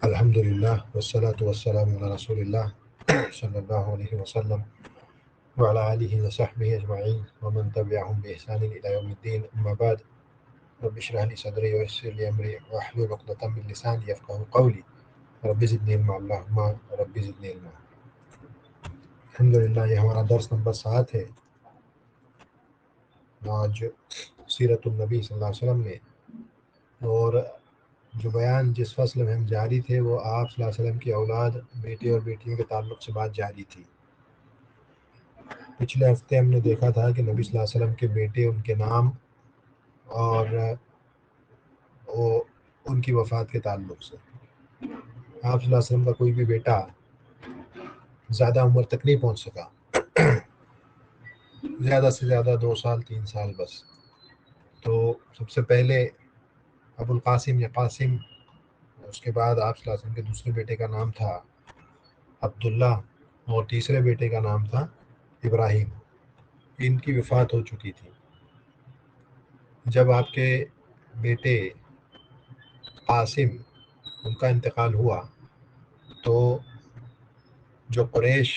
الحمدللہ والصلاة والسلام علی رسول اللہ صلی اللہ علیہ وسلم وعلی آلہ وصحبہ اجمعین ومن تبعهم بإحسان إلی یوم الدین اما بعد رب اشرح لی صدری ویسر لی امری واحلل عقدۃ من لسانی یفقهوا قولی رب زدنی علما اللہم رب زدنی علما۔ الحمدللہ یہ ہمارا درس نمبر 7 ہے آج سیرت النبی صلی اللہ علیہ وسلم میں، اور جو بیان جس فصل میں ہم جاری تھے وہ آپ صلی اللہ علیہ وسلم کی اولاد، بیٹے اور بیٹیوں کے تعلق سے بات جاری تھی۔ پچھلے ہفتے ہم نے دیکھا تھا کہ نبی صلی اللہ علیہ وسلم کے بیٹے، ان کے نام اور وہ ان کی وفات کے تعلق سے۔ آپ صلی اللہ علیہ وسلم کا کوئی بھی بیٹا زیادہ عمر تک نہیں پہنچ سکا، زیادہ سے زیادہ 2 سال 3 سال بس۔ تو سب سے پہلے ابو القاسم یا قاسم، اس کے بعد آپ صلی اللہ علیہ وسلم کے دوسرے بیٹے کا نام تھا عبداللہ، اور تیسرے بیٹے کا نام تھا ابراہیم۔ ان کی وفات ہو چکی تھی۔ جب آپ کے بیٹے قاسم ان کا انتقال ہوا تو جو قریش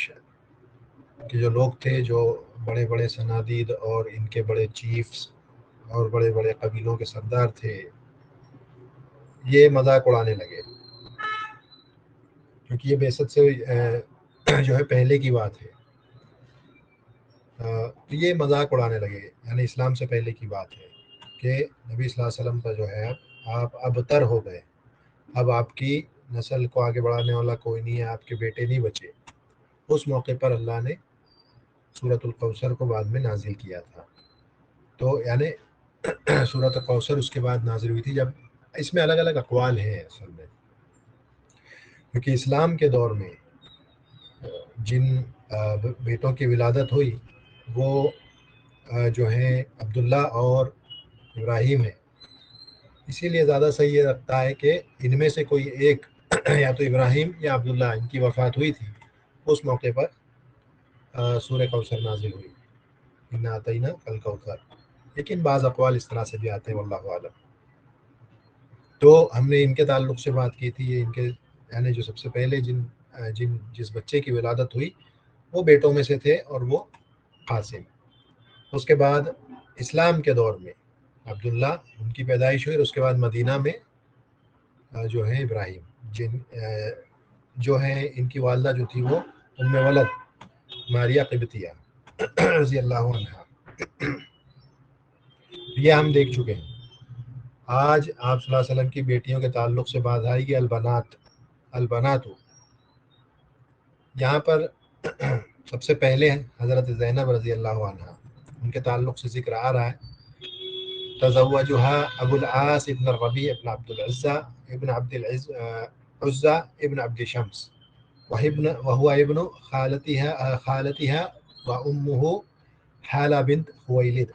کے جو لوگ تھے، جو بڑے بڑے صنادید اور ان کے بڑے چیفز اور بڑے بڑے قبیلوں کے سردار تھے، یہ مذاق اڑانے لگے، کیونکہ یہ بعثت سے جو ہے پہلے کی بات ہے۔ تو یہ مذاق اڑانے لگے، یعنی اسلام سے پہلے کی بات ہے کہ نبی صلی اللہ علیہ وسلم کا جو ہے آپ ابتر ہو گئے، اب آپ کی نسل کو آگے بڑھانے والا کوئی نہیں ہے، آپ کے بیٹے نہیں بچے۔ اس موقع پر اللہ نے سورۃ الکوثر کو بعد میں نازل کیا تھا۔ تو یعنی سورۃ الکوثر اس کے بعد نازل ہوئی تھی، جب اس میں الگ الگ اقوال ہیں اصل میں، کیونکہ اسلام کے دور میں جن بیٹوں کی ولادت ہوئی وہ جو ہیں عبداللہ اور ابراہیم ہیں۔ اسی لیے زیادہ صحیح یہ لگتا ہے کہ ان میں سے کوئی ایک یا تو ابراہیم یا عبداللہ، ان کی وفات ہوئی تھی، اس موقع پر سورہ کوثر نازل ہوئی، انا اعطیناک الکوثر۔ لیکن بعض اقوال اس طرح سے بھی آتے ہیں، واللہ اعلم۔ تو ہم نے ان کے تعلق سے بات کی تھی، یہ ان کے یعنی جو سب سے پہلے جس بچے کی ولادت ہوئی وہ بیٹوں میں سے تھے، اور وہ قاسم۔ اس کے بعد اسلام کے دور میں عبداللہ، ان کی پیدائش ہوئی، اور اس کے بعد مدینہ میں جو ہے ابراہیم، جو ہیں ان کی والدہ جو تھی وہ ام ولد ماریہ قبطیہ رضی اللہ عنہ۔ یہ ہم دیکھ چکے ہیں۔ آج آپ صلی اللہ علیہ وسلم کی بیٹیوں کے تعلق سے بات آئے گی البنات۔ یہاں پر سب سے پہلے حضرت زینب رضی اللہ عنہ، ان کے تعلق سے ذکر آ رہا ہے، تزوجها ابو العاص ابن الربيع ابن عبد العزى ابن عبد العزى ابن عبد شمس، وهو ابن خالتها وامه حالة بنت خويلد۔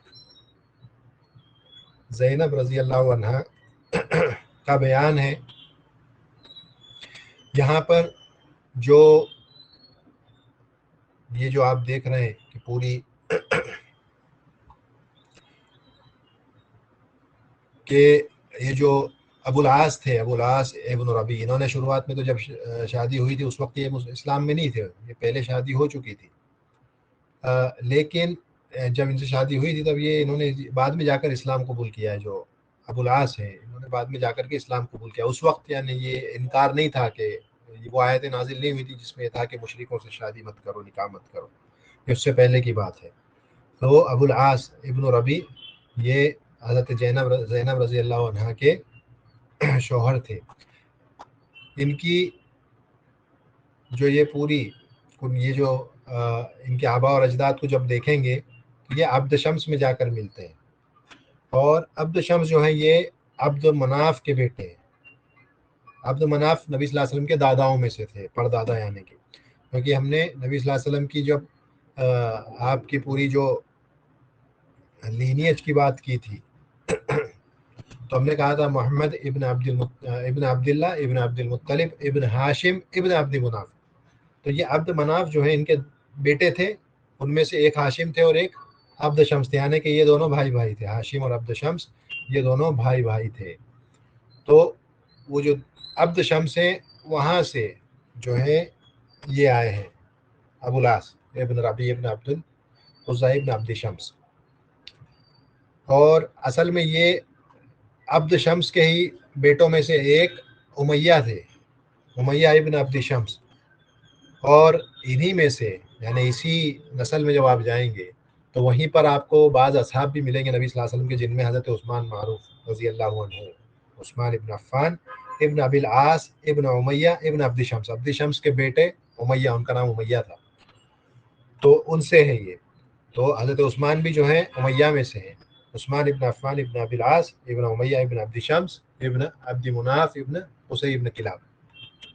زینب رضی اللہ عنہ کا بیان ہے یہاں پر، جو یہ جو آپ دیکھ رہے ہیں کہ پوری کہ یہ جو ابو العاص تھے، ابو العاص ابن ربیع، انہوں نے شروعات میں تو جب شادی ہوئی تھی اس وقت یہ اسلام میں نہیں تھے، یہ پہلے شادی ہو چکی تھی، لیکن جب ان سے شادی ہوئی تھی تب یہ انہوں نے بعد میں جا کر اسلام قبول کیا ہے۔ جو ابو العاص ہیں انہوں نے بعد میں جا کر کے اسلام قبول کیا۔ اس وقت یعنی یہ انکار نہیں تھا، کہ وہ آیت نازل نہیں ہوئی تھی جس میں یہ تھا کہ مشرکوں سے شادی مت کرو، نکاح مت کرو، یہ اس سے پہلے کی بات ہے۔ تو ابو العاص ابن ربیع یہ حضرت زینب رضی اللہ عنہ کے شوہر تھے۔ ان کی جو یہ پوری یہ جو ان کے آباء اور اجداد کو جب دیکھیں گے تو یہ عبد شمس میں جا کر ملتے ہیں، اور عبد شمس جو ہیں یہ عبد مناف کے بیٹے ہیں۔ عبد مناف نبی صلی اللہ علیہ وسلم کے داداؤں میں سے تھے، پردادا یعنی کہ، کیونکہ ہم نے نبی صلی اللہ علیہ وسلم کی جب آپ کی پوری جو لینیج کی بات کی تھی تو ہم نے کہا تھا محمد ابن عبداللہ ابن عبد المطلب ابن ہاشم ابن عبد مناف۔ تو یہ عبد مناف جو ہیں ان کے بیٹے تھے، ان میں سے ایک ہاشم تھے اور ایک عبد شمس تھے، یعنی کہ یہ دونوں بھائی تھے، ہاشم اور عبد شمس یہ دونوں بھائی تھے۔ تو وہ جو عبد شمس ہیں وہاں سے جو ہے یہ آئے ہیں ابولاس ابن ربی ابن عبد العزا ابن عبد شمس، اور اصل میں یہ عبد شمس کے ہی بیٹوں میں سے ایک امیہ تھے، امیہ ابن عبد شمس، اور انہی میں سے یعنی اسی نسل میں جب آپ جائیں گے تو وہیں پر آپ کو بعض اصحاب بھی ملیں گے نبی صلی اللہ علیہ وسلم کے، جن میں حضرت عثمان معروف رضی اللہ عنہ، عثمان ابن عفان ابن ابی العاص ابن امیہ ابن عبد شمس، عبد شمس کے بیٹے امیہ، ان کا نام امیہ تھا، تو ان سے ہے یہ. تو حضرت عثمان بھی جو ہیں امیہ میں سے ہیں، عثمان ابن عفان ابن ابی العاص ابن امیہ ابن عبد شمس ابن عبد مناف ابن قصی ابن کلاب.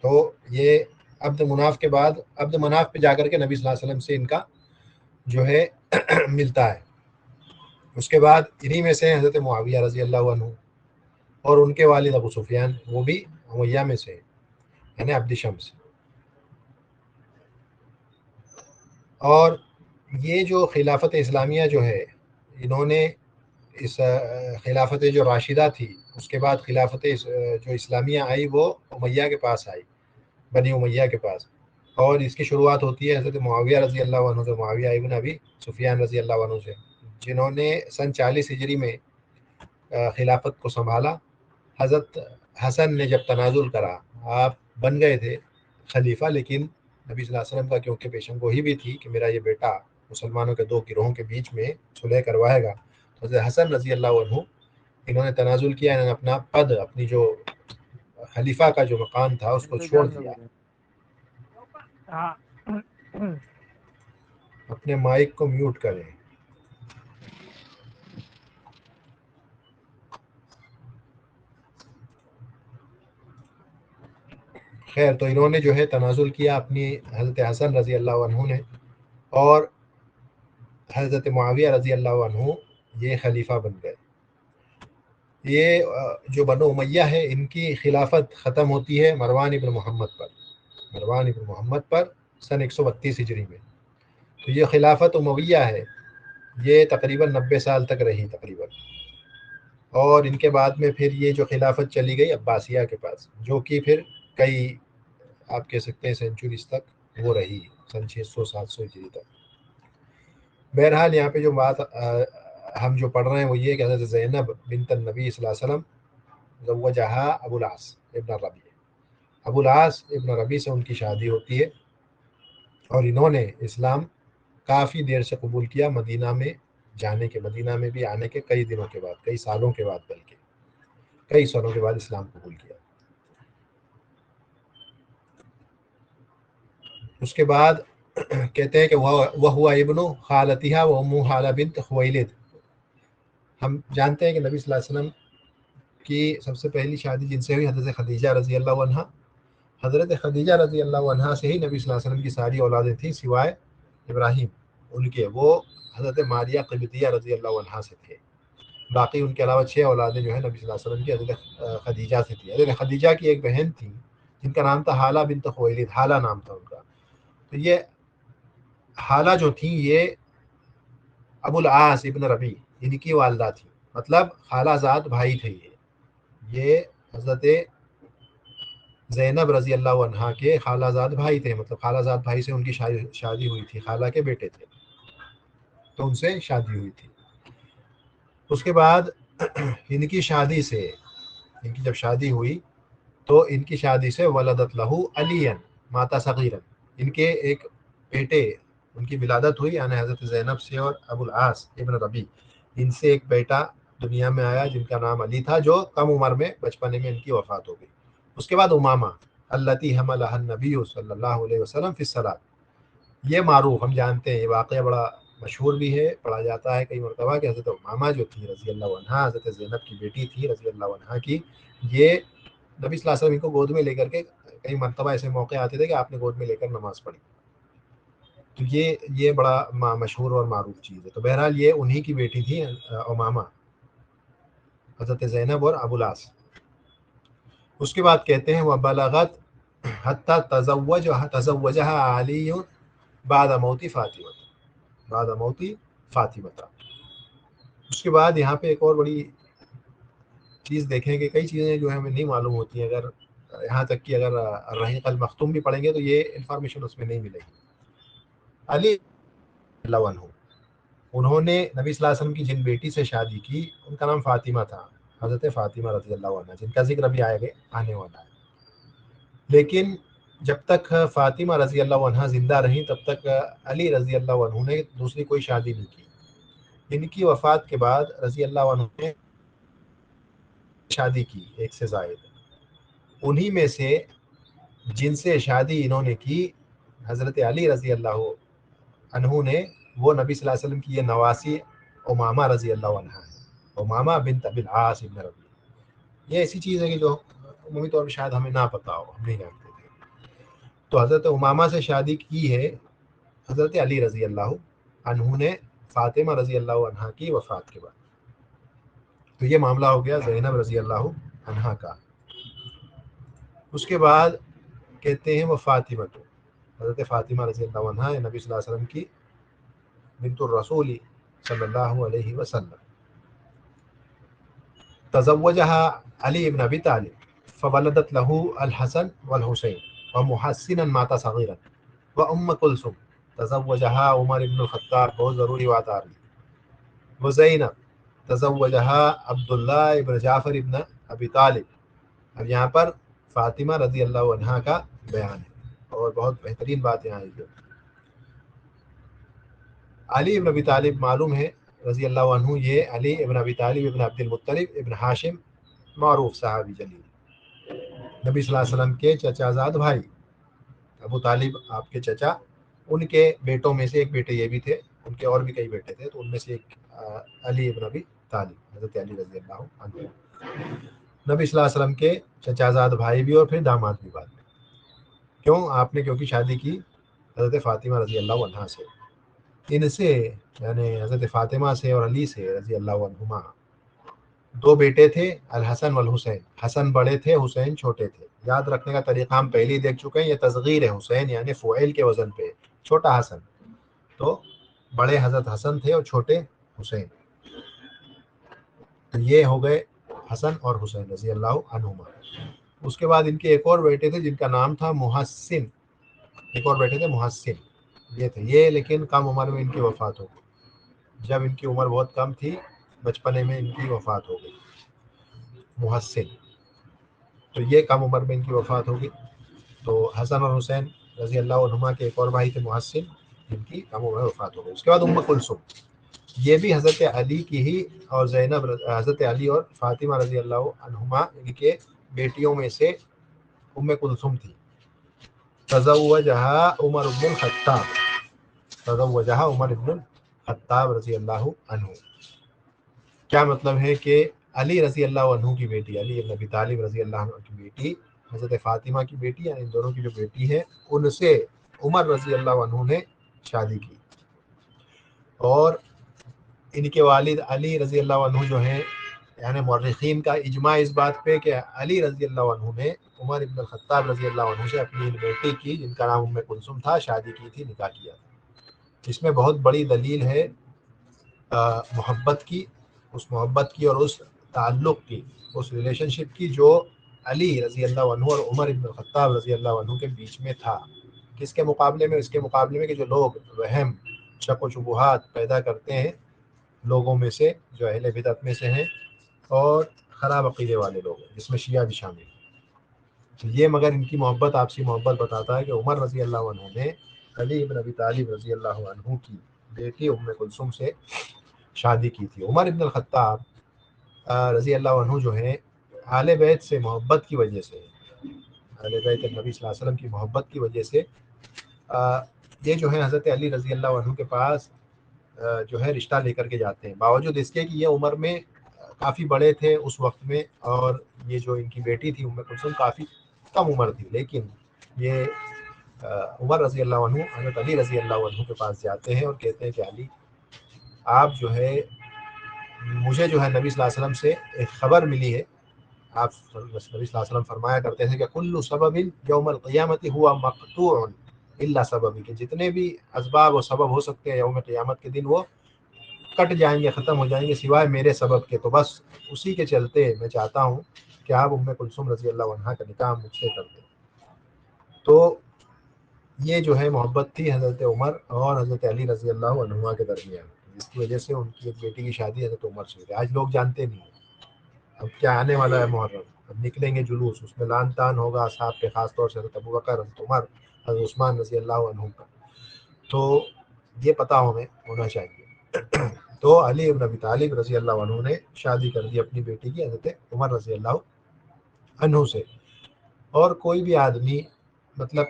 تو یہ عبد مناف کے بعد عبد مناف پہ جا کر کے نبی صلی اللہ علیہ وسلم سے ان کا جو ہے ملتا ہے. اس کے بعد انہی میں سے حضرت معاویہ رضی اللہ عنہ، اور ان کے والد ابو سفیان وہ بھی امیہ میں سے یعنی عبد شمس. اور یہ جو خلافت اسلامیہ جو ہے، انہوں نے اس خلافت جو راشدہ تھی، اس کے بعد خلافت جو اسلامیہ آئی وہ امیہ کے پاس آئی، بنی امیہ کے پاس، اور اس کی شروعات ہوتی ہے حضرت معاویہ رضی اللہ عنہ سے، معاویہ ابن ابی سفیان رضی اللہ عنہ سے، جنہوں نے سن 40 ہجری میں خلافت کو سنبھالا. حضرت حسن نے جب تنازل کرا، آپ بن گئے تھے خلیفہ، لیکن نبی صلی اللہ علیہ وسلم کا کیونکہ پیشن گوئی بھی تھی کہ میرا یہ بیٹا مسلمانوں کے دو گروہوں کے بیچ میں صلح کروائے گا، تو حضرت حسن رضی اللہ عنہ انہوں نے تنازل کیا، انہوں نے اپنا پد، اپنی جو خلیفہ کا جو مقام تھا اس کو چھوڑ دیا. اپنے مائک کو میوٹ کریں. خیر، تو انہوں نے جو ہے تنازل کیا اپنی حضرت حسن رضی اللہ عنہ نے، اور حضرت معاویہ رضی اللہ عنہ یہ خلیفہ بن گئے. یہ جو بنو امیہ ہے، ان کی خلافت ختم ہوتی ہے مروان ابن محمد پر، مروان ابن محمد پر سن 132 ہجری میں. تو یہ خلافت امویہ ہے، یہ تقریباً 90 سال تک رہی تقریباً. اور ان کے بعد میں پھر یہ جو خلافت چلی گئی عباسیہ کے پاس، جو کہ پھر کئی آپ کہہ سکتے ہیں سینچوریز تک وہ رہی، سن 600-700 ہجری تک. بہرحال یہاں پہ جو بات ہم جو پڑھ رہے ہیں وہ یہ کہ حضرت زینب بنت النبی صلی اللہ علیہ وسلم زوجہا ابو العاص ابن ربی، ابو العاص ابن ربی سے ان کی شادی ہوتی ہے، اور انہوں نے اسلام کافی دیر سے قبول کیا، مدینہ میں جانے کے، مدینہ میں بھی آنے کے کئی دنوں کے بعد، کئی سالوں کے بعد، بلکہ کئی سالوں کے بعد اسلام قبول کیا. اس کے بعد کہتے ہیں کہ وہ ہوا ابن خالتہا و ام حالہ بنت خویلد. ہم جانتے ہیں کہ نبی صلی اللہ علیہ وسلم کی سب سے پہلی شادی جن سے ہوئی حضرت خدیجہ رضی اللہ عنہ، حضرت خدیجہ رضی اللہ عنہ سے ہی نبی صلی اللہ علیہ وسلم کی ساری اولادیں تھیں سوائے ابراہیم ان کے، وہ حضرت ماریہ قبطیہ رضی اللہ عنہ سے تھے. باقی ان کے علاوہ 6 اولادیں جو ہیں نبی صلی اللہ علیہ وسلم کی حضرت خدیجہ سے تھی. حضرت خدیجہ کی ایک بہن تھی جن کا نام تھا حالہ بنت خویلد، حالہ نام تھا ان کا. تو یہ حالہ جو تھیں یہ ابو العاص ابن ربی ان کی والدہ تھی، مطلب خالہ زاد بھائی تھے. یہ حضرت زینب رضی اللہ عنہا کے خالہ زاد بھائی تھے، مطلب خالہ زاد بھائی سے ان کی شادی ہوئی تھی، خالہ کے بیٹے تھے تو ان سے شادی ہوئی تھی. اس کے بعد ان کی شادی سے، ان کی جب شادی ہوئی تو ان کی شادی سے ولدت لہو علی ماتا صغیرا، ان کے ایک بیٹے ان کی ولادت ہوئی، یعنی حضرت زینب سے اور ابو العاص ابن ربی ان سے ایک بیٹا دنیا میں آیا جن کا نام علی تھا، جو کم عمر میں بچپنے میں ان کی وفات ہو گئی. اس کے بعد امامہ التی حملها النبی صلی اللہ علیہ وسلم فی الصلاۃ، یہ معروف ہم جانتے ہیں، یہ واقعہ بڑا مشہور بھی ہے، پڑھا جاتا ہے کئی مرتبہ کہ حضرت امامہ جو تھی رضی اللہ عنہا، حضرت زینب کی بیٹی تھی رضی اللہ عنہا کی، یہ نبی صلی اللہ علیہ وسلم کو گود میں لے کر کے، کئی مرتبہ ایسے موقع آتے تھے کہ آپ نے گود میں لے کر نماز پڑھی. تو یہ بڑا مشہور اور معروف چیز ہے. تو بہرحال یہ انہی کی بیٹی تھی امامہ، حضرت زینب اور ابو العاص. اس کے بعد کہتے ہیں وبلغت حتی تزوجها علی بعد موت فاطمہ، بعد موت فاطمہ. اس کے بعد یہاں پہ ایک اور بڑی چیز دیکھیں کہ کئی چیزیں جو ہمیں نہیں معلوم ہوتی ہیں، اگر یہاں تک کہ اگر الرحیق المختوم بھی پڑھیں گے تو یہ انفارمیشن اس میں نہیں ملے گی. علی رضی اللہ عنہ انہوں نے نبی صلی اللہ علیہ وسلم کی جن بیٹی سے شادی کی ان کا نام فاطمہ تھا, حضرت فاطمہ رضی اللہ عنہ, جن کا ذکر ابھی آنے والا ہے. لیکن جب تک فاطمہ رضی اللہ عنہ زندہ رہیں تب تک علی رضی اللہ عنہ نے دوسری کوئی شادی نہیں کی. ان کی وفات کے بعد رضی اللہ عنہ نے شادی کی ایک سے زائد. انہی میں سے جن سے شادی انہوں نے کی حضرت علی رضی اللہ عنہ نے, وہ نبی صلی اللہ علیہ وسلم کی یہ نواسی امامہ رضی اللہ عنہ ہے. امامہ بنت ابی العاص ابن ربیع. یہ ایسی چیز ہے کہ جو عمومی طور پر شاید ہمیں نہ پتا ہو, ہم نہیں جانتے تھے. تو حضرت امامہ سے شادی کی ہے حضرت علی رضی اللہ عنہ نے فاطمہ رضی اللہ عنہ کی وفات کے بعد. تو یہ معاملہ ہو گیا زینب رضی اللہ عنہ کا. اس کے بعد کہتے ہیں وہ فاطمہ, تو حضرت فاطمہ رضی اللہ عنہ نبی صلی اللہ علیہ وسلم کی بنت الرسول صلی اللہ علیہ وسلم. تزوجها علي بن ابي طالب فولدت له الحسن والحسين ومحسنا مات صغيرا وام كلثوم تزوجها عمر بن الخطاب, بہت ضروری بات آ رہی ہے. وزینب تزوجها عبداللہ ابن جعفر ابن ابی طالب. اب یہاں پر فاطمہ رضی اللہ عنہ کا بیان ہے اور بہت بہترین بات یہاں ہے. علی ابن ابی طالب معلوم ہے رضی اللہ عنہ, یہ علی ابن ابی طالب ابن عبد المطلب ابن ہاشم معروف صحابی جلیل, نبی صلی اللہ علیہ وسلم کے چچا زاد بھائی. ابو طالب آپ کے چچا, ان کے بیٹوں میں سے ایک بیٹے یہ بھی تھے, ان کے اور بھی کئی بیٹے تھے, تو ان میں سے ایک علی ابن ابی طالب, حضرت علی رضی اللہ عنہ, نبی صلی اللہ علیہ وسلم کے چچا زاد بھائی بھی اور پھر داماد بھی بعد میں. کیوں؟ آپ نے کیونکہ شادی کی حضرت فاطمہ رضی اللہ عنہ سے. ان سے یعنی حضرت فاطمہ سے اور علی سے رضی اللہ عنہما دو بیٹے تھے, الحسن والحسین. حسن بڑے تھے, حسین چھوٹے تھے. یاد رکھنے کا طریقہ ہم پہلے ہی دیکھ چکے ہیں, یہ تصغیر ہے. حسین یعنی فعیل کے وزن پہ چھوٹا حسن, تو بڑے حضرت حسن تھے اور چھوٹے حسین. تو یہ ہو گئے حسن اور حسین رضی اللہ عنہما. اس کے بعد ان کے ایک اور بیٹے تھے جن کا نام تھا محسن, ایک اور بیٹے تھے محسن, یہ تھے. یہ لیکن کم عمر میں ان کی وفات ہو گئی. جب ان کی عمر بہت کم تھی, بچپنے میں ان کی وفات ہو گئی. محسن, تو یہ کم عمر میں ان کی وفات ہو گئی. تو حسن اور حسین رضی اللہ عنہما کے ایک اور بھائی تھے محسن, جن کی کم عمر میں وفات ہو گئی. اس کے بعد ام کلثوم, یہ بھی حضرت علی کی ہی, اور زینب حضرت علی اور فاطمہ رضی اللہ عنہما ان کے بیٹیوں میں سے ام کلثوم تھی. تزوجها عمر بن الخطاب, تزوجها عمر بن الخطاب رضی اللہ عنہ. کیا مطلب ہے کہ علی رضی اللہ عنہ کی بیٹی, علی ابن ابی طالب رضی اللہ عنہ کی بیٹی, حضرت فاطمہ کی بیٹی, یعنی ان دونوں کی جو بیٹی ہے, ان سے عمر رضی اللہ عنہ نے شادی کی. اور ان کے والد علی رضی اللہ عنہ جو ہیں, یعنی مورخین کا اجماع اس بات پہ کہ علی رضی اللہ عنہ نے عمر ابن الخطاب رضی اللہ عنہ سے اپنی بیٹی کی, جن کا نام ام کلثوم تھا, شادی کی تھی, نکاح کیا تھا. اس میں بہت بڑی دلیل ہے محبت کی, اس محبت کی اور اس تعلق کی, اس ریلیشن شپ کی جو علی رضی اللہ عنہ اور عمر ابن الخطاب رضی اللہ عنہ کے بیچ میں تھا. کس کے مقابلے میں؟ اس کے مقابلے میں کہ جو لوگ وہم, شک و شبہات پیدا کرتے ہیں لوگوں میں سے, جو اہل بدعت میں سے ہیں اور خراب عقیدے والے لوگ ہیں, جس میں شیعہ بھی شامل ہیں. یہ مگر ان کی محبت, آپسی محبت بتاتا ہے کہ عمر رضی اللہ عنہ نے علی ابن ابی طالب رضی اللہ عنہ کی بیٹی ام کلثوم سے شادی کی تھی. عمر ابن الخطاب رضی اللہ عنہ جو ہیں اہل بیت سے محبت کی وجہ سے, اہل بیت نبی صلی اللہ علیہ وسلم کی محبت کی وجہ سے یہ جو ہے حضرت علی رضی اللہ عنہ کے پاس جو ہے رشتہ لے کر کے جاتے ہیں, باوجود اس کے کہ یہ عمر میں کافی بڑے تھے اس وقت میں, اور یہ جو ان کی بیٹی تھی ام کلثوم کافی کم عمر تھی. لیکن یہ عمر رضی اللہ عنہ حضرت علی رضی اللہ عنہ کے پاس جاتے ہیں اور کہتے ہیں کہ علی, آپ جو ہے, مجھے جو ہے نبی صلی اللہ علیہ وسلم سے ایک خبر ملی ہے. آپ نبی صلی اللہ علیہ وسلم فرمایا کرتے تھے کہ کل سبب یوم القیامت ہوا مقطوع الا سبب, کہ جتنے بھی اسباب و سبب ہو سکتے ہیں یوم قیامت کے دن وہ کٹ جائیں گے, ختم ہو جائیں گے, سوائے میرے سبب کے. تو بس اسی کے چلتے میں چاہتا ہوں کہ آپ ام کلثوم رضی اللہ عنہا کا نکاح مجھ سے کر دیں۔ تو یہ جو ہے محبت تھی حضرت عمر اور حضرت علی رضی اللہ عنہما کے درمیان، جس کی وجہ سے ان کی ایک بیٹی کی شادی حضرت عمر سے ہوئی۔ آج لوگ جانتے نہیں ہیں۔ اب کیا آنے والا ہے محرم، اب نکلیں گے جلوس، اس میں لان تان ہوگا اصحاب پہ، خاص طور سے حضرت ابوبکر، حضرت عمر، حضرت عثمان رضی اللہ عنہ کا، تو یہ پتہ ہمیں ہونا چاہیے۔ تو علی بن ابی طالب رضی اللہ عنہ نے شادی کر دی اپنی بیٹی کی حضرت عمر رضی اللہ عنہ سے۔ اور کوئی بھی آدمی مطلب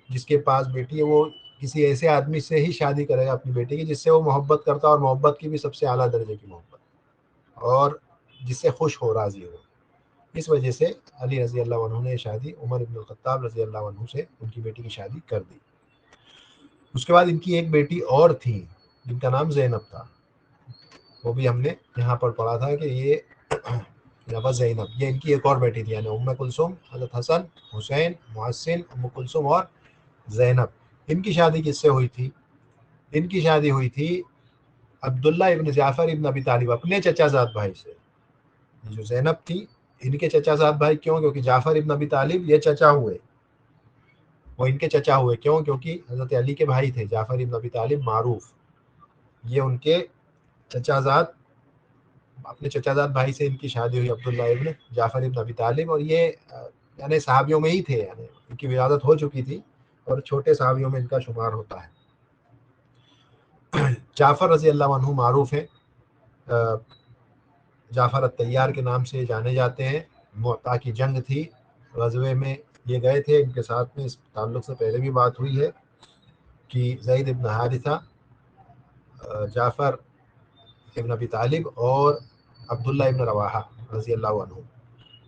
جس کے پاس بیٹی ہے وہ کسی ایسے آدمی سے ہی شادی کرے گا اپنی بیٹی کی جس سے وہ محبت کرتا ہے، اور محبت کی بھی سب سے اعلیٰ درجے کی محبت، اور جس سے خوش ہو، راضی ہو۔ اس وجہ سے علی رضی اللہ عنہ نے شادی عمر بن الخطاب رضی اللہ عنہ سے ان کی بیٹی کی شادی کر دی۔ اس کے بعد ان کی ایک بیٹی اور تھی جن کا نام زینب تھا، وہ بھی ہم نے یہاں پر پڑھا تھا کہ یہ زینب، یہ ان کی ایک اور بیٹی تھی، یعنی ام کلثوم، حضرت حسن، حسین، محسن، ام کلثوم اور زینب۔ ان کی شادی کس سے ہوئی تھی؟ ان کی شادی ہوئی تھی عبداللہ ابن جعفر ابن ابی طالب، اپنے چچا زاد بھائی سے۔ جو زینب تھی ان کے چچا زاد بھائی، کیوں؟ کیونکہ جعفر ابن ابی طالب یہ چچا ہوئے، وہ ان کے چچا ہوئے، کیوں؟ کیونکہ حضرت علی کے بھائی تھے جعفر ابن ابی طالب معروف، یہ ان کے چچا زاد، اپنے چچا زاد بھائی سے ان کی شادی ہوئی عبداللہ ابن جعفر ابن ابی طالب، اور یہ یعنی صحابیوں میں ہی تھے، یعنی ان کی ولادت ہو چکی تھی اور چھوٹے صحابیوں میں ان کا شمار ہوتا ہے۔ جعفر رضی اللہ عنہ معروف ہیں، جعفر الطیار کے نام سے جانے جاتے ہیں۔ معطا کی جنگ تھی، غزوے میں یہ گئے تھے، ان کے ساتھ میں اس تعلق سے پہلے بھی بات ہوئی ہے کہ زید ابن حارثہ، جعفر ابن ابی طالب اور عبداللہ ابن رواحہ رضی اللہ عنہ،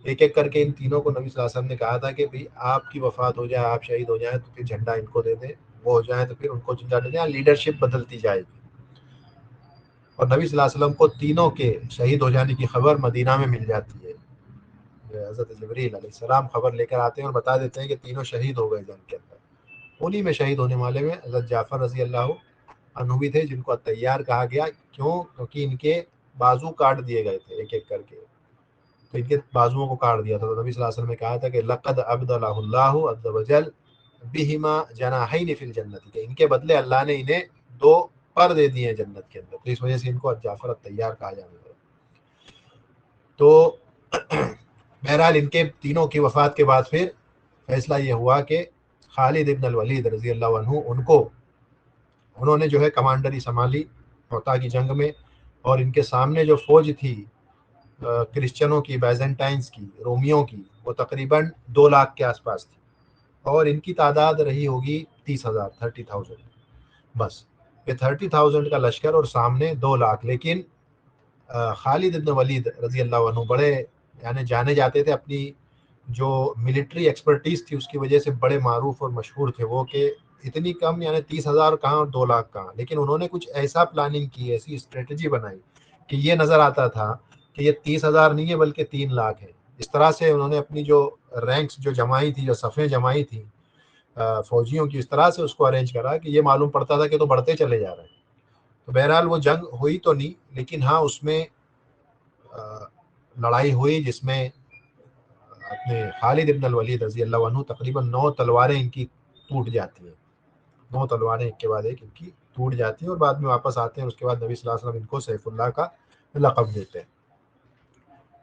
ایک ایک کر کے ان تینوں کو نبی صلی اللہ علیہ وسلم نے کہا تھا کہ بھئی آپ کی وفات ہو جائے، آپ شہید ہو جائیں تو پھر جھنڈا ان کو دے دیں، وہ ہو جائیں تو پھر ان کو جھنڈا دے دیں، لیڈرشپ بدلتی جائے گی۔ اور نبی صلی اللہ علیہ وسلم کو تینوں کے شہید ہو جانے کی خبر مدینہ میں مل جاتی ہے، حضرت جبریل علیہ السلام خبر لے کر آتے ہیں اور بتا دیتے ہیں کہ تینوں شہید ہو گئے جنگ کے اندر۔ انہی میں شہید ہونے والے میں حضرت جعفر رضی اللہ عنہ بھی تھے، جن کو الطیار کہا گیا، کیوں؟ کیونکہ ان کے بازو کاٹ دیے گئے تھے ایک ایک کر کے، تو ان کے بازوؤں کو کاٹ دیا تھا، تو نبی صلی اللہ علیہ وسلم نے کہا تھا کہ لقد ابدلہ اللہ عز وجل بہما جناحین فی الجنت، کہ ان کے بدلے اللہ نے انہیں دو پر دے دیے ہیں جنت کے اندر، تو اس وجہ سے ان کو جعفر الطیار کہا جانے لگا۔ تو بہرحال ان کے تینوں کی وفات کے بعد پھر فیصلہ یہ ہوا کہ خالد ابن الولید رضی اللہ عنہ انہوں نے جو ہے کمانڈری سنبھالی معطا کی جنگ میں، اور ان کے سامنے جو فوج تھی کرسچنوں کی، بیزنٹائنز کی، رومیوں کی، وہ تقریباً 2 لاکھ کے آس پاس تھی، اور ان کی تعداد رہی ہوگی 30,000، 30,000 بس۔ یہ 30,000 کا لشکر اور سامنے 2 لاکھ، لیکن خالد ابن ولید رضی اللہ عنہ بڑے یعنی جانے جاتے تھے، اپنی جو ملٹری ایکسپرٹیز تھی اس کی وجہ سے بڑے معروف اور مشہور تھے وہ، کہ اتنی کم یعنی 30,000 کہاں اور 2 لاکھ کہاں، لیکن انہوں نے کچھ ایسا پلاننگ کی، ایسی اسٹریٹجی بنائی کہ یہ نظر آتا تھا کہ یہ 30,000 نہیں ہے بلکہ 3 لاکھ ہے۔ اس طرح سے انہوں نے اپنی جو رینکس جو جمائی تھی، جو صفیں جمائی تھیں فوجیوں کی، اس طرح سے اس کو ارینج کرا کہ یہ معلوم پڑتا تھا کہ تو بڑھتے چلے جا رہے ہیں۔ تو بہرحال وہ جنگ ہوئی تو نہیں، لیکن ہاں اس میں لڑائی ہوئی جس میں اپنے خالد ابن الولید رضی اللہ عنہ تقریباً 9 تلواریں ان کی ٹوٹ جاتی ہیں، 9 تلواریں ایک کے بعد ایک ان کی ٹوٹ جاتی ہیں، اور بعد میں واپس آتے ہیں۔ اس کے بعد نبی صلی اللہ علیہ وسلم ان کو سیف اللہ کا لقب دیتے ہیں۔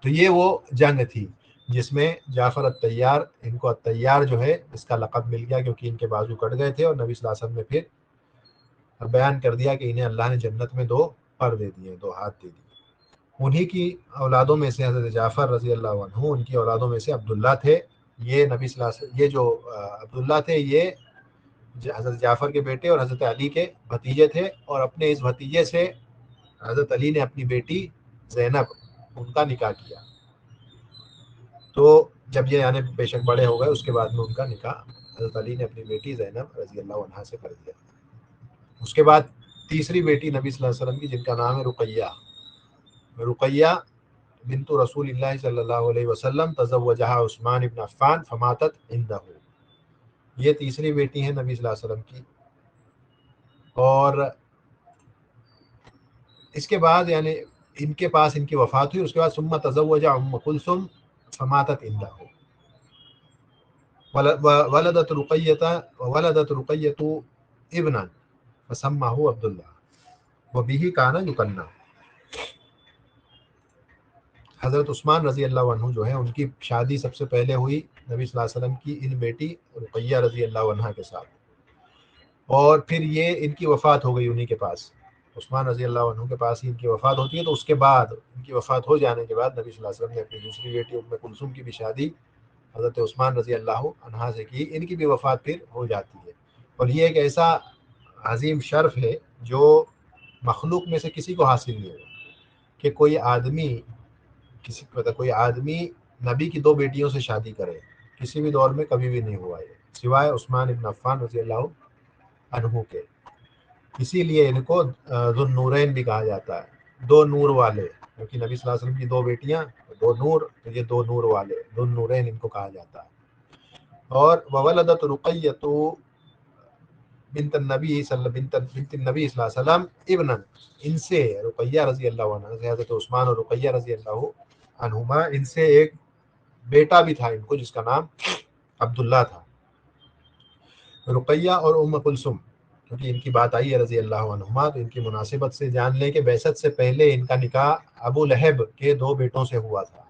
تو یہ وہ جنگ تھی جس میں جعفر الطیار، ان کو الطیار جو ہے اس کا لقب مل گیا کیونکہ ان کے بازو کٹ گئے تھے، اور نبی صلی اللہ علیہ وسلم نے پھر بیان کر دیا کہ انہیں اللہ نے جنت میں 2 پر دے دیے، 2 ہاتھ دے دیے۔ انہی کی اولادوں میں سے حضرت جعفر رضی اللہ عنہ، ان کی اولادوں میں سے عبداللہ تھے۔ یہ نبی صلی اللہ علیہ وسلم، یہ جو عبداللہ تھے یہ حضرت جعفر کے بیٹے اور حضرت علی کے بھتیجے تھے، اور اپنے اس بھتیجے سے حضرت علی نے اپنی بیٹی زینب ان کا نکاح کیا۔ تو جب یہ یعنی بے شک بڑے ہو گئے، اس کے بعد میں ان کا نکاح حضرت علی نے اپنی بیٹی زینب رضی اللہ عنہا سے کر دیا۔ اس کے بعد تیسری بیٹی نبی صلی اللہ علیہ وسلم کی، جن کا نام ہے رقیہ، رقیہ بنت رسول اللہ صلی اللہ علیہ وسلم، تزوجہا عثمان بن عفان فماتت عندہ، یہ تیسری بیٹی ہیں نبی صلی اللہ علیہ وسلم کی۔ اور اس کے بعد یعنی ان کے پاس ان کی وفات ہوئی، اس کے بعد ثم تزوج ام کلثوم فماتت عنده ولدت رقیۃ ابنا فسماه عبداللہ وبه کان یکنہ. حضرت عثمان رضی اللہ عنہ جو ہے ان کی شادی سب سے پہلے ہوئی نبی صلی اللہ علیہ وسلم کی ان بیٹی رقیہ رضی اللہ عنہ کے ساتھ، اور پھر یہ ان کی وفات ہو گئی انہی کے پاس. عثمان رضی اللہ عنہ کے پاس ہی ان کی وفات ہوتی ہے، تو اس کے بعد ان کی وفات ہو جانے کے بعد نبی صلی اللہ علیہ وسلم نے اپنی دوسری بیٹی ام کلثوم کی بھی شادی حضرت عثمان رضی اللہ عنہ سے کی. ان کی بھی وفات پھر ہو جاتی ہے. اور یہ ایک ایسا عظیم شرف ہے جو مخلوق میں سے کسی کو حاصل نہیں ہوا کہ کوئی آدمی نبی کی دو بیٹیوں سے شادی کرے. کسی بھی دور میں کبھی بھی نہیں ہوا یہ، سوائے عثمان ابن عفان رضی اللہ عنہ کے. اسی لیے ان کو ذو النورین بھی کہا جاتا ہے، دو نور والے، کیونکہ نبی صلی اللہ علیہ وسلم کی دو بیٹیاں، دو نور، تو یہ دو نور والے، ذو النورین ان کو کہا جاتا ہے. اور وولدت رقیۃ بنت النبی بنت النبی صلی اللہ علیہ وسلم ابنا، ان سے رقیہ رضی اللہ عنہ سے، حضرت عثمان اور رقیہ رضی اللہ عنہما، ان سے ایک بیٹا بھی تھا ان کو جس کا نام عبداللہ تھا. رقیہ اور ام کلثوم، کیونکہ ان کی بات آئی ہے رضی اللہ عنہما، تو ان کی مناسبت سے جان لیں کہ بعثت سے پہلے ان کا نکاح ابو لہب کے دو بیٹوں سے ہوا تھا.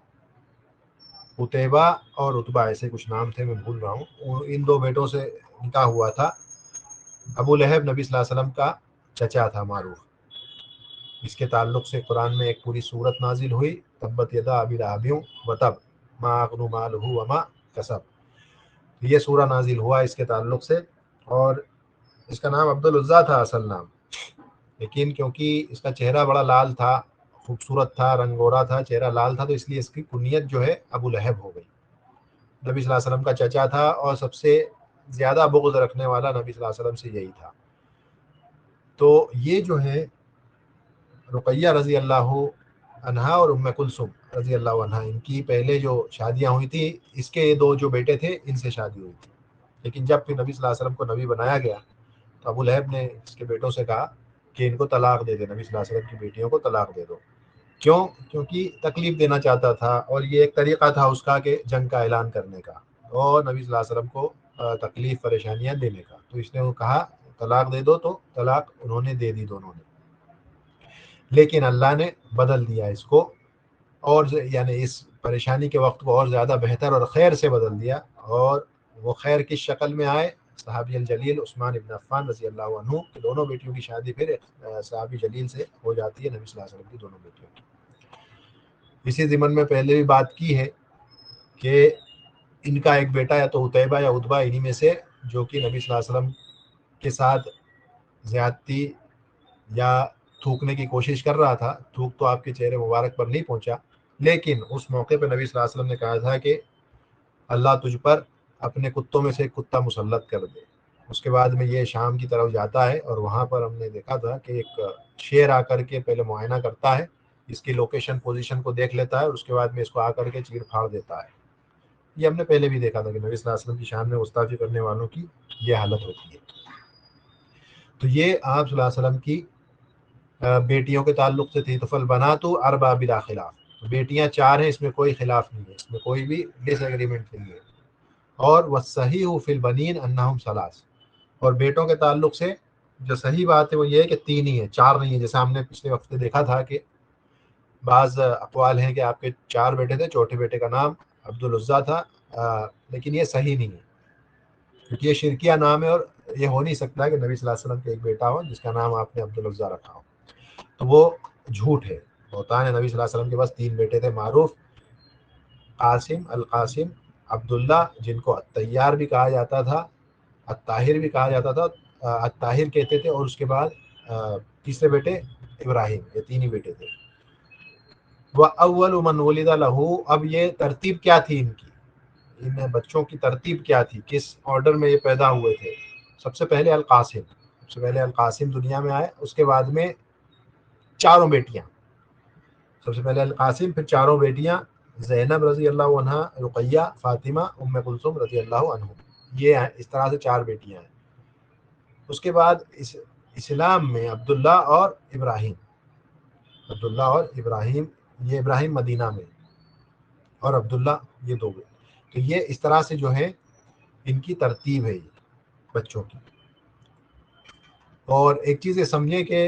عتیبہ اور عتبہ ایسے کچھ نام تھے، میں بھول رہا ہوں. ان دو بیٹوں سے نکاح ہوا تھا. ابو لہب نبی صلی اللہ علیہ وسلم کا چچا تھا معروف. اس کے تعلق سے قرآن میں ایک پوری سورت نازل ہوئی، تبت یدا ابی لہب وتب ما اغنی مالہ وما کسب. یہ سورہ نازل ہوا اس کے تعلق سے. اور اس کا نام عبدالعزیٰ تھا اصل نام، لیکن کیونکہ اس کا چہرہ بڑا لال تھا، خوبصورت تھا، رنگ گورا تھا، چہرہ لال تھا، تو اس لیے اس کی کنیت جو ہے ابو لہب ہو گئی. نبی صلی اللہ علیہ وسلم کا چچا تھا اور سب سے زیادہ بغض رکھنے والا نبی صلی اللہ علیہ وسلم سے یہی تھا. تو یہ جو ہے رقیہ رضی اللہ عنہا اور ام کلثوم رضی اللہ عنہا، ان کی پہلے جو شادیاں ہوئی تھی، اس کے دو جو بیٹے تھے ان سے شادی ہوئی تھی. لیکن جب پھر نبی صلی اللہ علیہ وسلم کو نبی بنایا گیا تو ابو لہب نے اس کے بیٹوں سے کہا کہ ان کو طلاق دے دے، نبی صلی اللہ علیہ وسلم کی بیٹیوں کو طلاق دے دو. کیوں؟ کیونکہ تکلیف دینا چاہتا تھا، اور یہ ایک طریقہ تھا اس کا کہ جنگ کا اعلان کرنے کا اور نبی صلی اللہ علیہ وسلم کو تکلیف پریشانیاں دینے کا. تو اس نے وہ کہا طلاق دے دو، تو طلاق انہوں نے دے دی دونوں نے. لیکن اللہ نے بدل دیا اس کو، اور یعنی اس پریشانی کے وقت کو اور زیادہ بہتر اور خیر سے بدل دیا. اور وہ خیر کس شکل میں آئے؟ صحابی الجلیل عثمان ابن عفان رضی اللہ عنہ کی دونوں بیٹیوں کی شادی پھر صحابی جلیل سے ہو جاتی ہے، نبی صلی اللہ علیہ وسلم کی دونوں بیٹیوں کی. اسی ضمن میں پہلے بھی بات کی ہے کہ ان کا ایک بیٹا یا تو عتیبہ یا عتبہ انہی میں سے، جو کہ نبی صلی اللہ علیہ وسلم کے ساتھ زیادتی یا تھوکنے کی کوشش کر رہا تھا. تھوک تو آپ کے چہرے مبارک پر نہیں پہنچا، لیکن اس موقع پہ نبی صلی اللہ علیہ وسلم نے کہا تھا کہ اللہ تجھ پر اپنے کتوں میں سے ایک کتا مسلط کر دے. اس کے بعد میں یہ شام کی طرف جاتا ہے، اور وہاں پر ہم نے دیکھا تھا کہ ایک شیر آ کر کے پہلے معائنہ کرتا ہے، اس کی لوکیشن پوزیشن کو دیکھ لیتا ہے، اور اس کے بعد میں اس کو آ کر کے چیر پھاڑ دیتا ہے. یہ ہم نے پہلے بھی دیکھا تھا کہ نبی صلی اللہ علیہ وسلم کی شان میں گستاخی کرنے والوں کی یہ حالت ہوتی ہے. تو یہ آپ صلی اللہ علیہ وسلم کی بیٹیوں کے تعلق سے تھی. تو فالبنات اربع بلا خلاف، بیٹیاں چار ہیں، اس میں کوئی خلاف نہیں ہے، اس میں کوئی بھی ڈس ایگریمنٹ نہیں ہے. اور والصحیح فی البنین انہم ثلاث، اور بیٹوں کے تعلق سے جو صحیح بات ہے وہ یہ ہے کہ تین ہی ہیں، چار نہیں ہے. جیسا ہم نے پچھلے وقت دیکھا تھا کہ بعض اقوال ہیں کہ آپ کے چار بیٹے تھے، چوتھے بیٹے کا نام عبدالعزیٰ تھا، لیکن یہ صحیح نہیں ہے، کیونکہ یہ شرکیہ نام ہے، اور یہ ہو نہیں سکتا کہ نبی صلی اللہ علیہ وسلم کا ایک بیٹا ہو جس کا نام آپ نے عبدالعزیٰ رکھا ہو. تو وہ جھوٹ ہے، بہتان ہے. نبی صلی اللہ علیہ وسلم کے پاس تین بیٹے تھے معروف، قاسم، القاسم، عبداللہ، جن کو الطیار بھی کہا جاتا تھا، الطاہر بھی کہا جاتا تھا، الطاہر کہتے تھے. اور اس کے بعد تیسرے بیٹے ابراہیم. یہ تین ہی بیٹے تھے. وَأَوَّلُ مَنْ وُلِدَ لَهُ، اب یہ ترتیب کیا تھی ان کی، ان بچوں کی ترتیب کیا تھی، کس آرڈر میں یہ پیدا ہوئے تھے؟ سب سے پہلے القاسم، سب سے پہلے القاسم دنیا میں آئے. اس کے بعد میں چاروں بیٹیاں، سب سے پہلے القاسم، پھر چاروں بیٹیاں، زینب رضی اللہ عنہا، رقیہ، فاطمہ، ام کلثوم رضی اللہ عنہ. یہ ہیں، اس طرح سے چار بیٹیاں ہیں. اس کے بعد اسلام میں عبداللہ اور ابراہیم، عبداللہ اور ابراہیم، یہ ابراہیم مدینہ میں، اور عبداللہ، یہ 2 بیٹے. تو یہ اس طرح سے جو ہے ان کی ترتیب ہے یہ بچوں کی. اور ایک چیز یہ سمجھیں کہ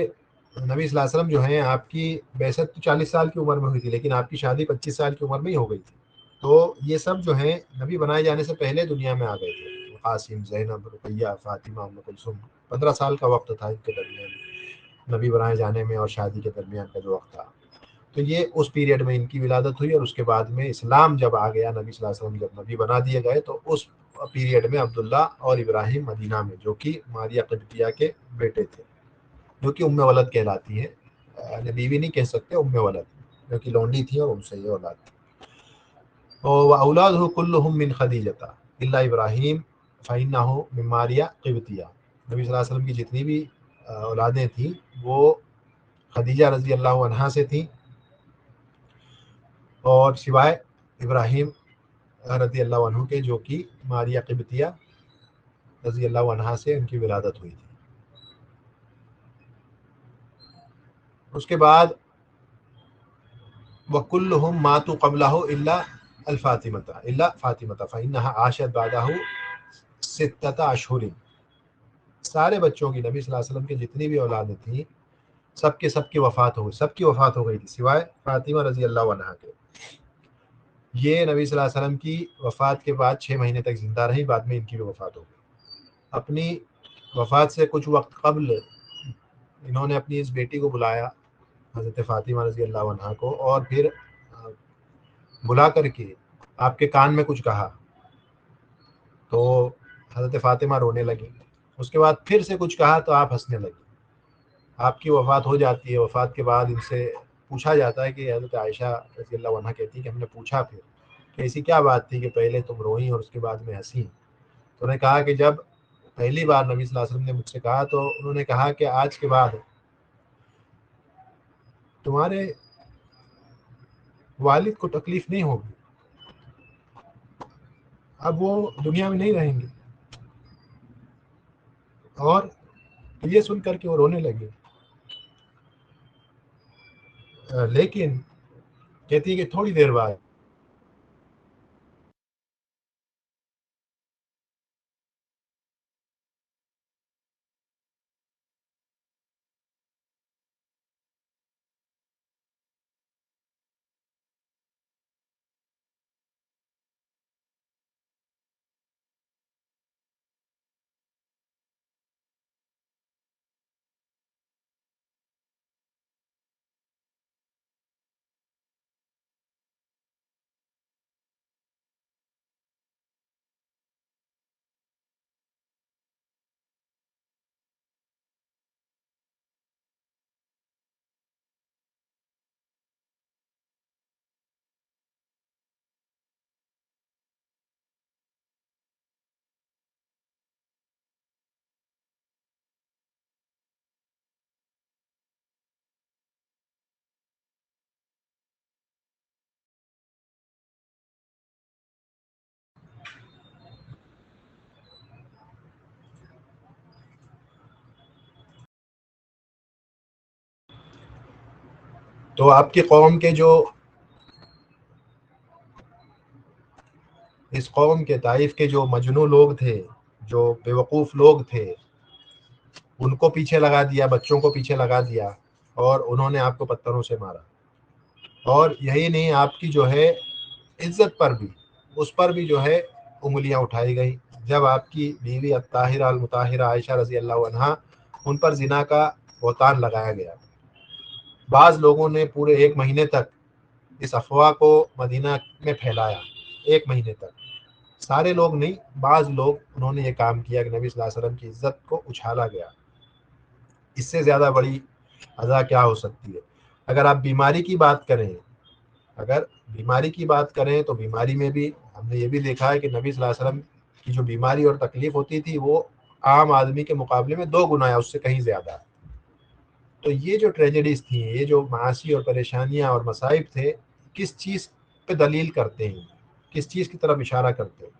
نبی صلی اللہ علیہ وسلم جو ہیں آپ کی بعثت تو 40 سال کی عمر میں ہوئی تھی، لیکن آپ کی شادی 25 سال کی عمر میں ہی ہو گئی تھی. تو یہ سب جو ہیں نبی بنائے جانے سے پہلے دنیا میں آ گئے تھے. قاسم، زینب، رقیہ، فاطمہ، ام کلثوم. 15 سال کا وقت تھا ان کے درمیان، نبی بنائے جانے میں اور شادی کے درمیان کا جو وقت تھا. تو یہ اس پیریڈ میں ان کی ولادت ہوئی. اور اس کے بعد میں اسلام جب آ گیا، نبی صلی اللہ علیہ وسلم جب نبی بنا دیے گئے، تو اس پیریڈ میں عبداللہ اور ابراہیم مدینہ میں، جو کہ ماریہ قبطیہ کے بیٹے تھے، جو کہ ام ولد کہلاتی ہیں. بیوی نہیں کہہ سکتے، ام ولد، جو کہ لونڈی تھی اور ان سے یہ اولاد تھی. وَأَوْلَادُهُ كُلُّهُم مِّن خَدِیجَةَ إِلَّا إِبْرَاهِيمَ فَإِنَّهُ مِن مَارِیَہ قبطیہ. نبی صلی اللہ علیہ وسلم کی جتنی بھی اولادیں تھیں وہ خدیجہ رضی اللہ عنہا سے تھیں، اور سوائے ابراہیم رضی اللہ عنہ کے، جو کہ ماریہ قبطیہ رضی اللہ عنہا سے ان کی ولادت ہوئی تھی. اس کے بعد وَكُلُّهُم مَاتُوا قَبْلَهُ إِلَّا الْفَاطِمَةَ فَإِنَّهَا عَاشَتْ بَعْدَهُ 6 أشهر. سارے بچوں کی، نبی صلی اللہ علیہ وسلم کی جتنی بھی اولادیں تھیں، سب کی وفات ہو گئی، سب کی وفات ہو گئی تھی سوائے فاطمہ رضی اللہ عنہا کے. یہ نبی صلی اللہ علیہ وسلم کی وفات کے بعد 6 مہینے تک زندہ رہی، بعد میں ان کی بھی وفات ہو گئی. اپنی وفات سے کچھ وقت قبل انہوں نے اپنی اس بیٹی کو بلایا، حضرت فاطمہ رضی اللہ عنہا کو، اور پھر بلا کر کے آپ کے کان میں کچھ کہا تو حضرت فاطمہ رونے لگی. اس کے بعد پھر سے کچھ کہا تو آپ ہنسنے لگی. آپ کی وفات ہو جاتی ہے. وفات کے بعد ان سے پوچھا جاتا ہے کہ حضرت عائشہ رضی اللہ عنہا کہتی کہ ہم نے پوچھا پھر کہ ایسی کیا بات تھی کہ پہلے تم روئیں اور اس کے بعد میں ہنسی. تو انہوں نے کہا کہ جب پہلی بار نبی صلی اللہ علیہ وسلم نے مجھ سے کہا تو انہوں نے کہا کہ آج کے بعد تمہارے والد کو تکلیف نہیں ہوگی، اب وہ دنیا میں نہیں رہیں گے. اور یہ سن کر کے وہ رونے لگے. لیکن کہتی ہے کہ تھوڑی دیر بعد تو آپ کی قوم کے جو، اس قوم کے طائف کے جو مجنو لوگ تھے، جو بیوقوف لوگ تھے، ان کو پیچھے لگا دیا، بچوں کو پیچھے لگا دیا، اور انہوں نے آپ کو پتھروں سے مارا. اور یہی نہیں، آپ کی جو ہے عزت پر بھی، اس پر بھی جو ہے انگلیاں اٹھائی گئی. جب آپ کی بیوی الطاہرہ المطہرہ عائشہ رضی اللہ عنہا، ان پر زنا کا بہتان لگایا گیا. بعض لوگوں نے پورے 1 مہینے تک اس افواہ کو مدینہ میں پھیلایا. 1 مہینے تک، سارے لوگ نہیں، بعض لوگ، انہوں نے یہ کام کیا کہ نبی صلی اللہ علیہ وسلم کی عزت کو اچھالا گیا. اس سے زیادہ بڑی اذا کیا ہو سکتی ہے؟ اگر آپ بیماری کی بات کریں، اگر بیماری کی بات کریں تو بیماری میں بھی ہم نے یہ بھی دیکھا ہے کہ نبی صلی اللہ علیہ وسلم کی جو بیماری اور تکلیف ہوتی تھی وہ عام آدمی کے مقابلے میں 2 گنا ہے، اس سے کہیں زیادہ. تو یہ جو ٹریجڈیز تھیں، یہ جو معاشی اور پریشانیاں اور مصائب تھے، کس چیز پہ دلیل کرتے ہیں، کس چیز کی طرف اشارہ کرتے ہیں؟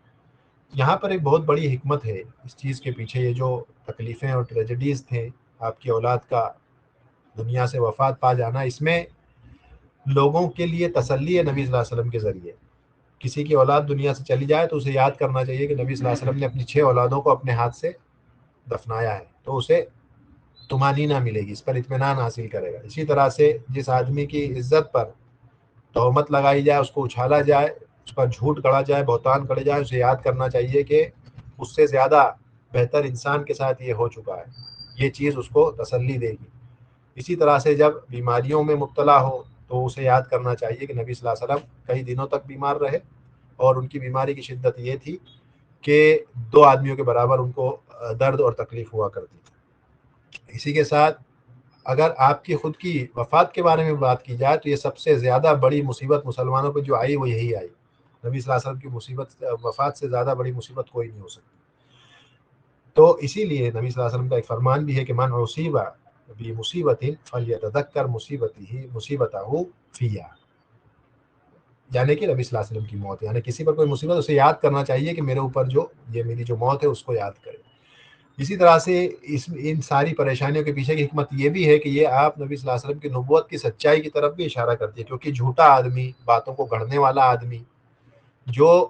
یہاں پر ایک بہت بڑی حکمت ہے اس چیز کے پیچھے. یہ جو تکلیفیں اور ٹریجڈیز تھے، آپ کی اولاد کا دنیا سے وفات پا جانا، اس میں لوگوں کے لیے تسلی ہے نبی صلی اللہ علیہ وسلم کے ذریعے. کسی کی اولاد دنیا سے چلی جائے تو اسے یاد کرنا چاہیے کہ نبی صلی اللہ علیہ وسلم نے اپنی 6 اولادوں کو اپنے ہاتھ سے دفنایا ہے، تو اسے طمانینہ ملے گی، اس پر اطمینان حاصل کرے گا۔ اسی طرح سے جس آدمی کی عزت پر تہمت لگائی جائے، اس کو اچھالا جائے، اس پر جھوٹ گڑا جائے، بہتان گڑے جائے، اسے یاد کرنا چاہیے کہ اس سے زیادہ بہتر انسان کے ساتھ یہ ہو چکا ہے، یہ چیز اس کو تسلی دے گی۔ اسی طرح سے جب بیماریوں میں مبتلا ہو تو اسے یاد کرنا چاہیے کہ نبی صلی اللہ علیہ وسلم کئی دنوں تک بیمار رہے، اور ان کی بیماری کی شدت یہ تھی کہ 2 آدمیوں کے برابر ان کو درد اور تکلیف ہوا کرتی تھی۔ اسی کے ساتھ اگر آپ کی خود کی وفات کے بارے میں بات کی جائے تو یہ سب سے زیادہ بڑی مصیبت مسلمانوں پہ جو آئی وہ یہی آئی۔ نبی صلی اللہ علیہ وسلم کی مصیبت، وفات سے زیادہ بڑی مصیبت کوئی نہیں ہو سکتی۔ تو اسی لیے نبی صلی اللہ علیہ وسلم کا ایک فرمان بھی ہے کہ من اصیب بمصیبت فلیتذکر مصیبتہ فیہا، یعنی کہ نبی صلی اللہ علیہ وسلم کی موت، یعنی کسی پر کوئی مصیبت اسے یاد کرنا چاہیے کہ میرے اوپر جو یہ میری جو موت ہے اس کو یاد کرے۔ اسی طرح سے ان ساری پریشانیوں کے پیچھے کی حکمت یہ بھی ہے کہ یہ آپ نبی صلی اللہ علیہ وسلم کی نبوت کی سچائی کی طرف بھی اشارہ کرتی ہے، کیونکہ جھوٹا آدمی، باتوں کو گڑھنے والا آدمی، جو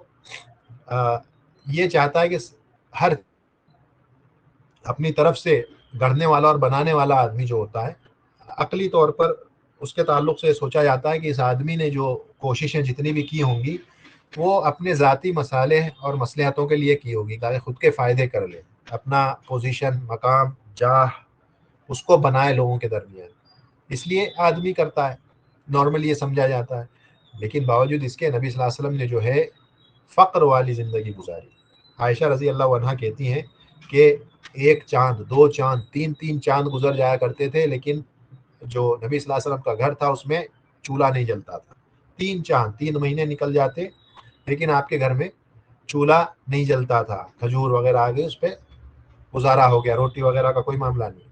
یہ چاہتا ہے کہ ہر اپنی طرف سے گڑھنے والا اور بنانے والا آدمی جو ہوتا ہے، عقلی طور پر اس کے تعلق سے سوچا جاتا ہے کہ اس آدمی نے جو کوششیں جتنی بھی کی ہوں گی وہ اپنے ذاتی مصالح اور مصلحتوں کے لیے کی ہوگی، تاکہ خود کے فائدے کر لے، اپنا پوزیشن، مقام، جاہ اس کو بنائے لوگوں کے درمیان، اس لیے آدمی کرتا ہے، نارملی یہ سمجھا جاتا ہے۔ لیکن باوجود اس کے نبی صلی اللہ علیہ وسلم نے جو ہے فقر والی زندگی گزاری۔ عائشہ رضی اللہ عنہا کہتی ہیں کہ 1 چاند، 2 چاند، 3 چاند گزر جایا کرتے تھے، لیکن جو نبی صلی اللہ علیہ وسلم کا گھر تھا اس میں چولہا نہیں جلتا تھا۔ 3 چاند، 3 مہینے نکل جاتے، لیکن آپ کے گھر میں چولہا نہیں جلتا تھا، کھجور وغیرہ آ گئے، اس پہ گزارا ہو گیا، روٹی وغیرہ کا کوئی معاملہ نہیں۔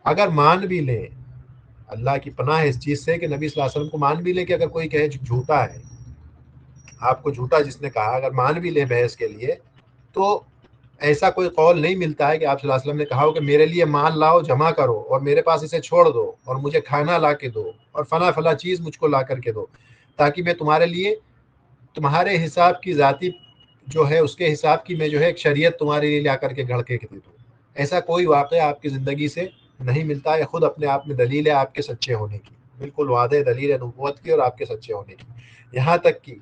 اگر مان بھی لیں، اللہ کی پناہ اس چیز سے کہ نبی صلی اللہ علیہ وسلم کو مان بھی لیں کہ اگر کوئی کہے جھوٹا ہے، آپ کو جھوٹا جس نے کہا، اگر مان بھی لیں بحث کے لیے، تو ایسا کوئی قول نہیں ملتا ہے کہ آپ صلی اللہ علیہ وسلم نے کہا ہو کہ میرے لیے مال لاؤ، جمع کرو، اور میرے پاس اسے چھوڑ دو، اور مجھے کھانا لا کے دو، اور فلاں فلاں چیز مجھ کو لا کر کے دو، تاکہ میں تمہارے لیے تمہارے حساب کی ذاتی جو ہے اس کے حساب کی میں جو ہے ایک شریعت تمہارے لیے لا کر کے گھڑ کے دے دوں۔ ایسا کوئی واقعہ آپ کی زندگی سے نہیں ملتا ہے، خود اپنے آپ میں دلیل ہے آپ کے سچے ہونے کی، بالکل واضح دلیل ہے نبوت کی اور آپ کے سچے ہونے کی۔ یہاں تک کہ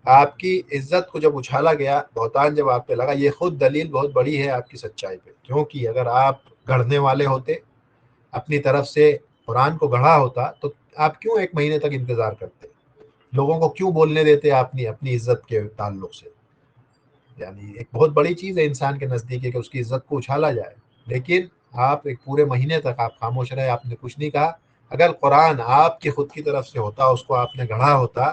آپ کی عزت کو جب اچھالا گیا، بہتان جب آپ پہ لگا، یہ خود دلیل بہت بڑی ہے آپ کی سچائی پہ، کیونکہ اگر آپ گڑھنے والے ہوتے، اپنی طرف سے قرآن کو گڑھا ہوتا، تو آپ کیوں 1 مہینے تک انتظار کرتے؟ لوگوں کو کیوں بولنے دیتے اپنی عزت کے تعلق سے؟ یعنی ایک بہت بڑی چیز ہے انسان کے نزدیک ہے کہ اس کی عزت کو اچھالا جائے، لیکن آپ ایک پورے مہینے تک آپ خاموش رہے، آپ نے کچھ نہیں کہا۔ اگر قرآن آپ کی خود کی طرف سے ہوتا، اس کو آپ نے گڑھا ہوتا،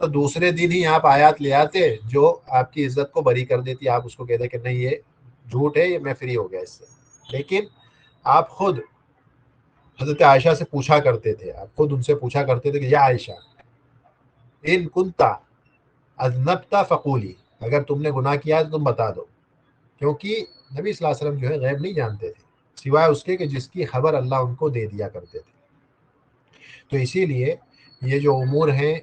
تو دوسرے دن ہی آپ آیات لے آتے جو آپ کی عزت کو بری کر دیتی، آپ اس کو کہتے کہ نہیں یہ جھوٹ ہے، یہ میں فری ہو گیا اس سے۔ لیکن آپ خود حضرت عائشہ سے پوچھا کرتے تھے، آپ خود ان سے پوچھا کرتے تھے کہ یا عائشہ ان کنتا اذنبت فقولی، اگر تم نے گناہ کیا تو تم بتا دو، کیونکہ نبی صلی اللہ علیہ وسلم جو ہے غیب نہیں جانتے تھے، سوائے اس کے کہ جس کی خبر اللہ ان کو دے دیا کرتے تھے۔ تو اسی لیے یہ جو امور ہیں،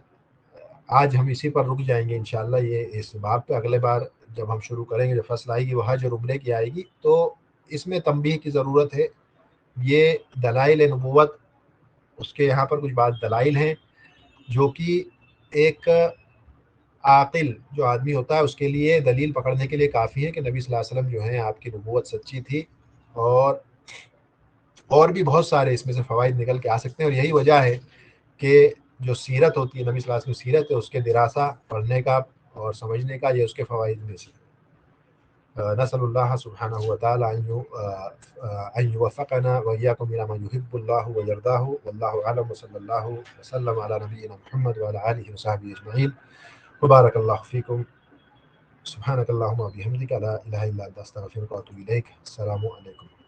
آج ہم اسی پر رک جائیں گے انشاءاللہ۔ یہ اس باب پہ اگلے بار جب ہم شروع کریں گے، جو فصل آئے گی وہ حج اور عمرے کی آئے گی، تو اس میں تنبیہ کی ضرورت ہے۔ یہ دلائل نبوت، اس کے یہاں پر کچھ بات دلائل ہیں جو کہ ایک عاقل جو آدمی ہوتا ہے اس کے لیے دلیل پکڑنے کے لیے کافی ہے کہ نبی صلی اللہ علیہ وسلم جو ہیں آپ کی نبوت سچی تھی، اور بھی بہت سارے اس میں سے فوائد نکل کے آ سکتے ہیں۔ اور یہی وجہ ہے کہ جو سیرت ہوتی ہے، نبی صلی اللہ علیہ وسلم سیرت ہے، اس کے دراسہ پڑھنے کا اور سمجھنے کا، یہ اس کے فوائد میں سے۔ نسأل اللہ سبحانہ وتعالی ان يوفقنا وإياكم إلى ما يحب الله ويرضاه، والله أعلم، وصلى الله وسلم على نبينا محمد وعلى آله وصحبه أجمعين، وبارك الله فيكم، سبحانك اللهم وبحمدك لا إله إلا أنت أستغفرك وأتوب إليك، السلام عليكم۔